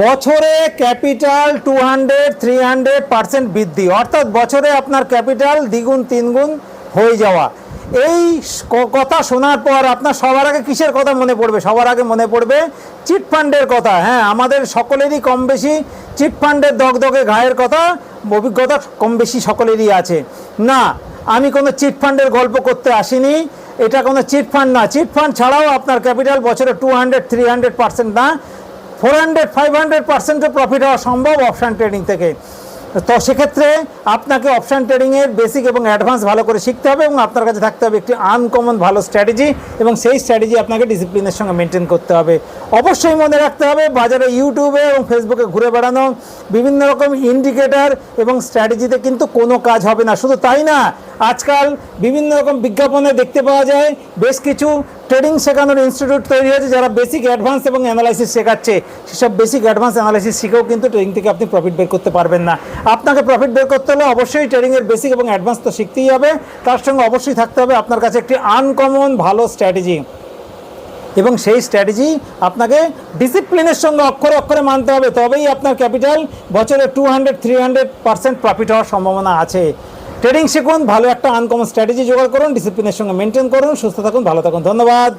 বছরে ক্যাপিটাল 200-300% বৃদ্ধি, অর্থাৎ বছরে আপনার ক্যাপিটাল দ্বিগুণ তিনগুণ হয়ে যাওয়া। এই কথা শোনার পর আপনার সবার আগে কিসের কথা মনে পড়বে? সবার আগে মনে পড়বে চিটফান্ডের কথা। হ্যাঁ, আমাদের সকলেরই কম বেশি চিটফান্ডের দগদগে ঘায়ের কথা অভিজ্ঞতা কম বেশি সকলেরই আছে। না, আমি কোনো চিটফান্ডের গল্প করতে আসিনি। এটা কোনো চিটফান্ড না। চিটফান্ড ছাড়াও আপনার ক্যাপিটাল বছরে 200-300% না, 400-500%ও প্রফিট হওয়া সম্ভব অপশান ট্রেডিং থেকে। তো সেক্ষেত্রে আপনাকে অপশান ট্রেডিংয়ের বেসিক এবং অ্যাডভান্স ভালো করে শিখতে হবে এবং আপনার কাছে থাকতে হবে একটি আনকমন ভালো স্ট্র্যাটেজি, এবং সেই স্ট্র্যাটেজি আপনাকে ডিসিপ্লিনের সঙ্গে মেনটেন করতে হবে। অবশ্যই মনে রাখতে হবে বাজারে ইউটিউবে এবং ফেসবুকে ঘুরে বেড়ানো বিভিন্ন রকম ইন্ডিকেটর এবং স্ট্র্যাটেজিতে কিন্তু কোনো কাজ হবে না। শুধু তাই না, আজকাল বিভিন্ন রকম বিজ্ঞাপনে দেখতে পাওয়া যায় বেশ কিছু ট্রেডিং শেখানোর ইনস্টিটিউট তৈরি হয়েছে যারা বেসিক অ্যাডভান্স এবং অ্যানালাইসিস শেখাচ্ছে। সেসব বেসিক অ্যাডভান্স অ্যানালাইসিস শিখেও কিন্তু ট্রেডিং থেকে আপনি প্রফিট বের করতে পারবেন না। আপনাকে প্রফিট বের করতে হলে অবশ্যই ট্রেডিংয়ের বেসিক এবং অ্যাডভান্স তো শিখতেই হবে, তার সঙ্গে অবশ্যই থাকতে হবে আপনার কাছে একটি আনকমন ভালো স্ট্র্যাটেজি, এবং সেই স্ট্র্যাটেজি আপনাকে ডিসিপ্লিনের সঙ্গে অক্ষরে অক্ষরে মানতে হবে। তবেই আপনার ক্যাপিটাল বছরে 200-300% প্রফিট হওয়ার সম্ভাবনা আছে। ট্রেডিং শিখুন, ভালো একটা আনকমন স্ট্র্যাটেজি জোগাড় করুন, ডিসিপ্লিনের সঙ্গে মেনটেন করুন। সুস্থ থাকুন, ভালো থাকুন। ধন্যবাদ।